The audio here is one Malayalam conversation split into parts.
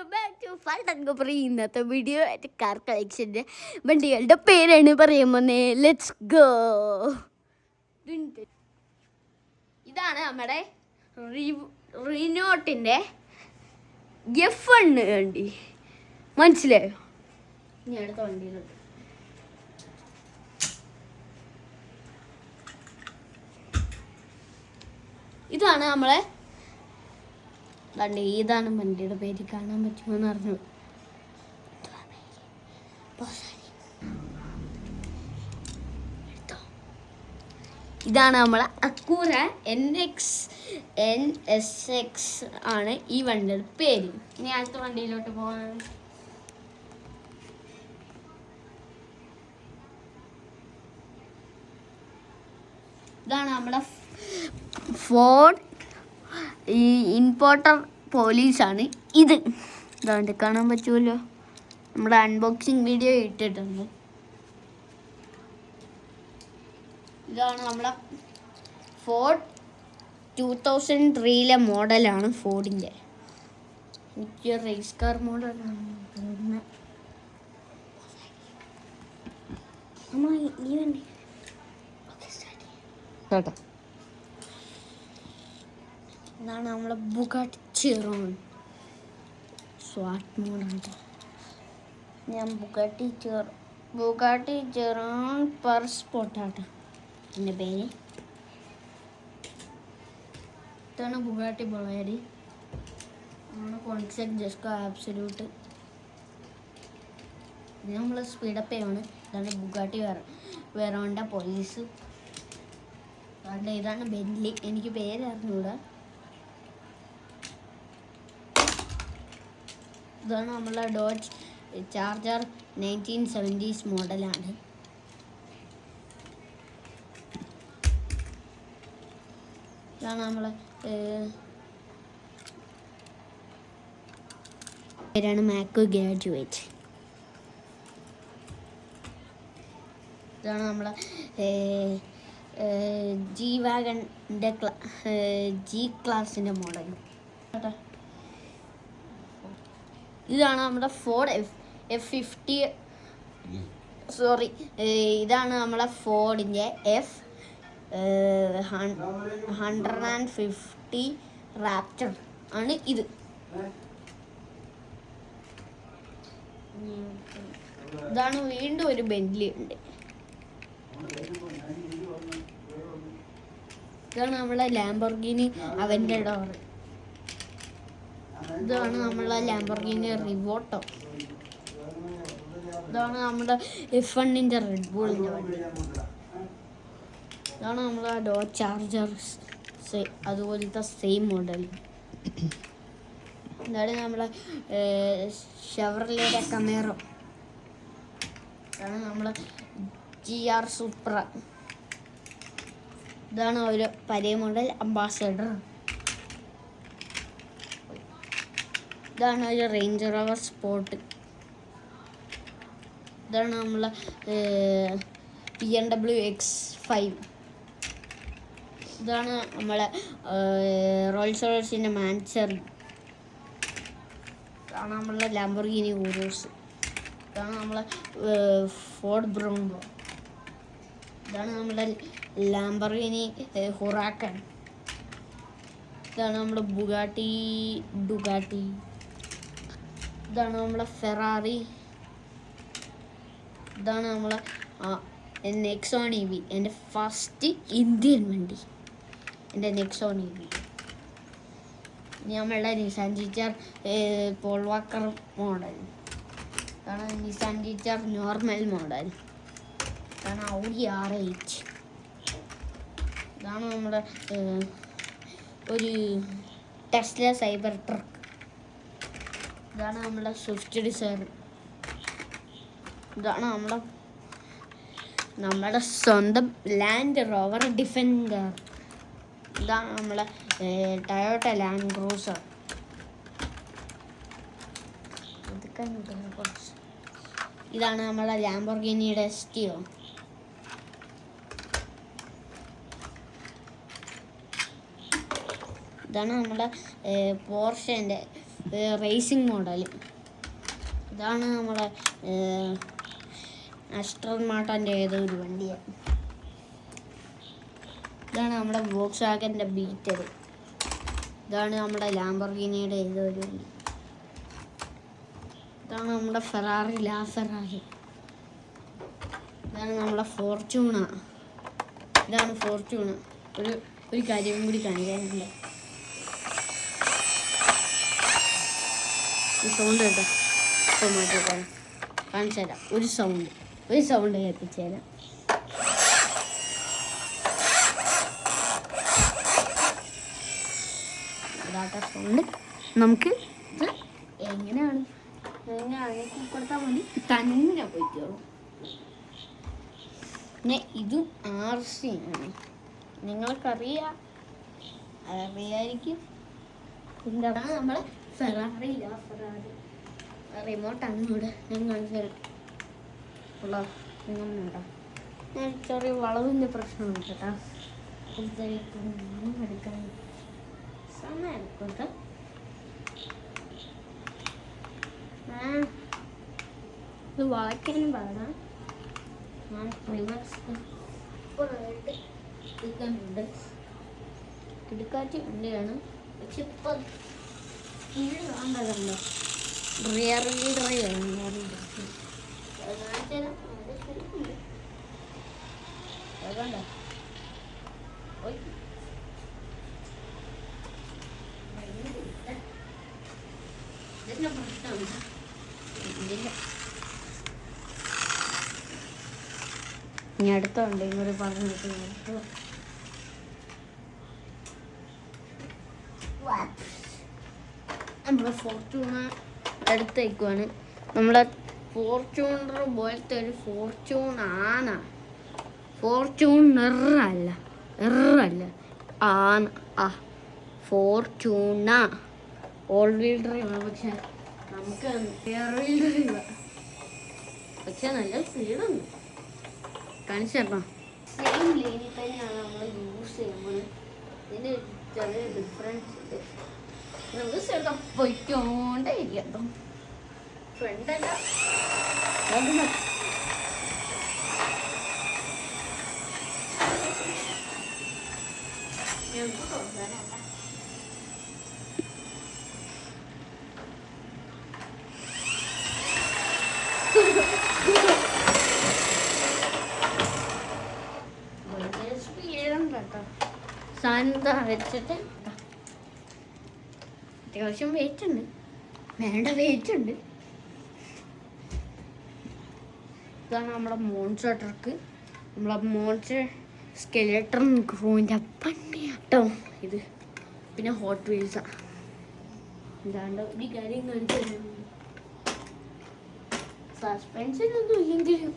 Welcome back to ഫാൾട്ടൻ. ഇന്നത്തെ വീഡിയോ കാർ കളക്ഷൻ്റെ വണ്ടികളുടെ പേരാണ് പറയാൻ പോന്നെ. Let's go. ഇതാണ് നമ്മുടെ റിനോട്ടിൻ്റെ F1 വണ്ടി. മനസ്സിലായോ? ഇനി അടുത്ത വണ്ടിയിലുണ്ട്. ഇതാണ് നമ്മളെ വണ്ടി. ഇതാണ് വണ്ടിയുടെ പേര്. കാണാൻ പറ്റുമെന്ന് അറിഞ്ഞു. ഇതാണ് നമ്മളെ അക്കൂറ NSX ആണ് ഈ വണ്ടിയുടെ പേര്. ഇനി അടുത്ത വണ്ടിയിലോട്ട് പോകാൻ. ഇതാണ് നമ്മുടെ ഫോർഡ് ഈ ഇമ്പോർട്ടർ പോലീസാണ് ഇത്. ഇതാണ്ട് കാണാൻ പറ്റുമല്ലോ. നമ്മുടെ അൺബോക്സിങ് വീഡിയോ ഇട്ടിട്ടുണ്ട്. ഇതാണ് നമ്മളെ ഫോർഡ് 2003 മോഡലാണ്. ഫോർഡിൻ്റെ എനിക്ക് റേസ് കാർ മോഡലാണ്. ഈ വണ്ടി ഇതാണ് നമ്മളെ ബുഗാട്ടി ചിറോൺ സ്വാറ്റ് മോഡാണ്. ഞാൻ ബുഗാട്ടി ചിറോൺ പെർ സ്പോട്ടാട്ടോ എൻ്റെ പേര്. ഇതാണ് ബുഗാട്ടി ബൊളേരി. നമ്മുടെ കോൺസെപ്റ്റ് ജസ്കോ ആബ്സല്യൂട്ട്. ഇത് നമ്മൾ സ്പീഡപ്പ് ആണ്. ഇതാണ് ബുഗാട്ടി വെറോണ്ട പോലീസ്. അതുകൊണ്ട് ഇതാണ് ബെന്റ്ലി. എനിക്ക് പേര് അറിഞ്ഞൂടാ. ഇതാണ് നമ്മളെ ഡോഡ്ജ് ചാർജർ 1970s മോഡലാണ്. ഇതാണ് നമ്മളെ പേരാണ് മാക്ക് ഗ്രാജുവേറ്റ്. ഇതാണ് നമ്മളെ ജി വാഗണിൻ്റെ ജി ക്ലാസിൻ്റെ മോഡൽ. ഇതാണ് നമ്മുടെ ഫോർഡ് F50. ഇതാണ് നമ്മളെ ഫോർഡിൻ്റെ F150 റാപ്റ്റർ ആണ് ഇത്. ഇതാണ് വീണ്ടും ഒരു ബെന്റ്ലി ഉണ്ട്. ഇതാണ് നമ്മളെ ലാംബോർഗിനി അവൻ്റഡോർ. ഇതാണ് നമ്മളെ ലാംബോർഗിനി റിവോട്ടോ. ഇതാണ് നമ്മുടെ F1 റെഡ് ബുളിൻ്റെ വണ്ടി. ഇതാണ് നമ്മളെ ഡോഡ്ജ് ചാർജർ അതുപോലത്തെ സെയിം മോഡൽ. ഇതാണ് നമ്മളെ ഷെവർലെയുടെ കമേറോ. ഇതാണ് നമ്മളെ GR സൂപ്ര. ഇതാണ് ഒരു പഴയ മോഡൽ അംബാസഡർ. ഇതാണ് ഒരു റേഞ്ച് റോവർ സ്പോർട്ട്. ഇതാണ് നമ്മളെ BMW X5. ഇതാണ് നമ്മളെ റോൾസ് റോയ്സിൻ്റെ മാൻസറി. ഇതാണ് നമ്മളെ ലാംബോർഗിനി ഊറോസ്. ഇതാണ് നമ്മളെ ഫോർഡ് ബ്രോണ്ടോ. ഇതാണ് നമ്മുടെ ലാംബോർഗിനി ഹുറാക്കൻ. ഇതാണ് നമ്മുടെ ഡുഗാട്ടി. ഇതാണ് നമ്മളെ ഫെറാറി. ഇതാണ് നമ്മളെ നെക്സോൺ EV. എൻ്റെ ഫസ്റ്റ് ഇന്ത്യൻ വണ്ടി എൻ്റെ നെക്സോൺ EV. നമ്മളുടെ നിസാൻ ടീച്ചർ പോൾ വാക്കർ മോഡൽ. ഇതാണ് നിസാൻ ടീച്ചർ നോർമൽ മോഡൽ. ഇതാണ് Audi R8. ഇതാണ് നമ്മുടെ ഒരു ടെസ്ല സൈബർ ട്രക്ക്. ഇതാണ് നമ്മളെ സ്വിഫ്റ്റ് ഡിസയർ. ഇതാണ് നമ്മുടെ സ്വന്തം ലാൻഡ് റോവർ ഡിഫൻഡർ. ഇതാണ് നമ്മളെ ടൊയോട്ട ലാൻഡ് ക്രൂസർ. ഇതാണ് നമ്മളെ ലാംബോർഗിനിയുടെ എസ്റ്റിയോ. ഇതാണ് നമ്മുടെ പോർഷൻ്റെ റേസിംഗ് മോഡൽ. ഇതാണ് നമ്മളെ ആസ്റ്റൺ മാർട്ടിൻ്റെ ഏതോ ഒരു വണ്ടിയാണ്. ഇതാണ് നമ്മുടെ വോക്സ്വാഗൻ്റെ ബീറ്റർ. ഇതാണ് നമ്മുടെ ലാംബോർഗിനിയുടെ ഏതോ ഒരു വണ്ടി. ഇതാണ് നമ്മുടെ ഫെറാറി ഫെറാറി. ഇതാണ് നമ്മുടെ ഫോർച്യൂണ. ഇതാണ് ഫോർച്യൂണ. ഒരു കാര്യം കൂടി കാണിക്കാനുണ്ട്. ഈ സൗണ്ട് കേട്ടോ, ഇപ്പോൾ മാറ്റിക്കാൻ കാണിച്ചു തരാം. ഒരു സൗണ്ട് കേൾപ്പിച്ചു തരാം. ഇതാത്ത സൗണ്ട്. നമുക്ക് ഇത് എങ്ങനെയാണ് കൊടുത്താൽ മതി, തന്നെ പോയിക്കോളും. പിന്നെ ഇതും RC ആണ്. അറിയായിരിക്കും. എന്താണ് നമ്മളെ ഫെറാറി റിമോട്ടാണ് ഇവിടെ. ഞാൻ കാണിച്ചു തരാം. ഞാൻ ചെറിയ വളവിൻ്റെ പ്രശ്നമുണ്ട് കേട്ടോ. എടുക്കാൻ സമയം എടുക്കട്ടെ. ഇത് വളയ്ക്കാനും പാടാം. ഞാൻ റിവേഴ്സ് എടുക്കാനുണ്ട്. കിടക്കാറ്റ് വണ്ടിയാണ്. പക്ഷെ ഇപ്പം ഇത് കാണണ്ടല്ലോ, റിയർ വീൽ ഡ്രൈവ് ആണ്. അതുകൊണ്ടോ ഇതിൻ്റെ പ്രശ്നമാണ്. ഇതിൻ്റെ ഇനി അടുത്തുണ്ട് ഇങ്ങോട്ട് പറഞ്ഞിട്ട് നമ്മുടെ ഫോർച്യൂണർ അടുത്തേക്കുവാണ്. നമ്മളെ ഫോർച്യൂണർ പോലത്തെ ഒരു ഫോർച്യൂണാണ്. ഫോർച്യൂണറല്ല ആണ്. Fortuna all wheel drive. പക്ഷെ നമുക്ക് റിയർ വീൽ ഡ്രൈവ്. പക്ഷെ നല്ല സ്പീഡുണ്ട്. കാണിച്ചു തരണം. സെയിം ലൈനിൽ തന്നെയാണ് നമ്മൾ യൂസ് ചെയ്യുമ്പോൾ. ഇതിന് ചെറിയ ഡിഫറൻസ് ഉണ്ട്. നമുക്ക് ചേർത്താൽ പൊയ്ക്കോണ്ടേ ഇരിക്കട്ടോ. ഫ്രണ്ടല്ല സാധനം വെച്ചിട്ട് അത്യാവശ്യം വെയിറ്റ് ഉണ്ട്. വെയിറ്റ് ഉണ്ട്. ഇതാണ് നമ്മുടെ മോൺസ്റ്റർ ട്രക്ക്. നമ്മളെ മോൺസ്റ്റർ സ്കെലട്ടൺ ക്രൂവിൻ്റെ പണിയാട്ടോ ഇത്. പിന്നെ ഹോട്ട് വീൽസാണ്. എന്താണ്ട് ഒരു കാര്യം കാണിച്ചു തരുന്നുണ്ട്. സസ്പെൻഷനൊന്നും ഇല്ലെങ്കിലും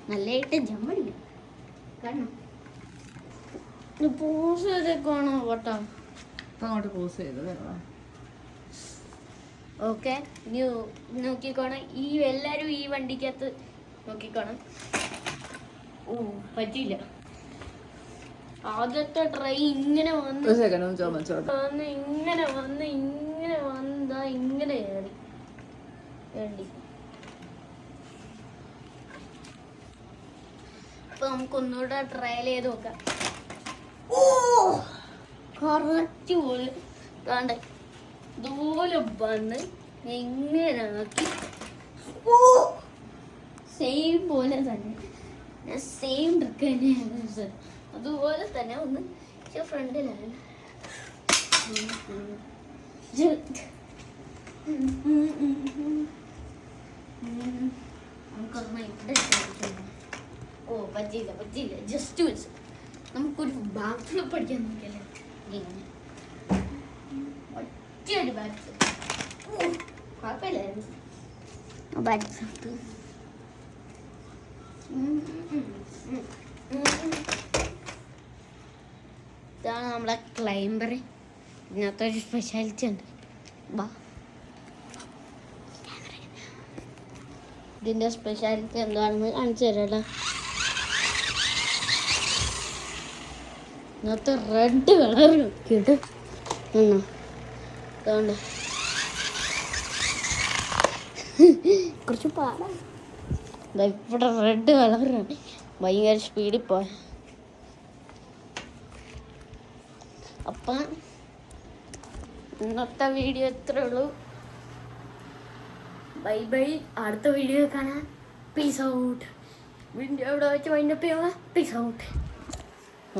നല്ലതായിട്ട് ജമ്പടിക്കും. കാരണം പോസ് ചെയ്തേക്ക് വേണോ കേട്ടോ. അങ്ങോട്ട് പോസ് ചെയ്തത്. ഓക്കെ, ഇനി നോക്കിക്കോണം. എല്ലാവരും ഈ വണ്ടിക്കകത്ത് നോക്കിക്കോണം. പറ്റിയില്ല. ആദ്യത്തെ ട്രൈ ഇങ്ങനെ വന്ന് ഇങ്ങനെ കയറി വേണ്ടി. അപ്പൊ നമുക്കൊന്നുകൂടെ ട്രയൽ ചെയ്ത് നോക്കാം. കറക്റ്റ് പോലെ വേണ്ട ഇതുപോലെ വന്ന് എങ്ങനെ ആക്കി. സെയിം പോലെ തന്നെ ഞാൻ സെയിം ട്രിക്ക് തന്നെയാണ്. അതുപോലെ തന്നെ ഒന്ന് ഫ്രണ്ടിലാണ്. നമുക്കൊന്ന് ഇവിടെ പറ്റിയില്ല. ജസ്റ്റ് വെച്ച് നമുക്കൊരു ബാക്ക് ഫ്ലിപ്പ് പഠിക്കാൻ നോക്കിയല്ലേ. ഒറ്റയൊരു ബാക്ക് ഫ്ലിപ്പ് കുഴപ്പമില്ലായിരുന്നു. ബാക്ക് ഫ്ലിപ്പ് ഇതാണ് നമ്മളെ ക്ലൈംബർ. ഇതിനകത്ത് ഒരു സ്പെഷ്യാലിറ്റി ഉണ്ട്. ഇതിൻ്റെ സ്പെഷ്യാലിറ്റി എന്താണെന്ന് കാണിച്ചു തരാം. ഇതിനകത്ത് റെഡ് കളർ നോക്കിയിട്ട് അതുകൊണ്ട് കുറച്ച് പാടാണ്. ഇവിടെ റെഡ് കളറാണ്, ഭയങ്കര സ്പീഡിൽ പോയ. അപ്പം ഇന്നത്തെ വീഡിയോ ഇത്രേ ഉള്ളൂ. Bye bye. അടുത്ത വീഡിയോ കാണാൻ. Peace out. വീഡിയോ ഇവിടെ വെച്ച് വൈൻഡപ്പ് ചെയ്യുക. Peace out.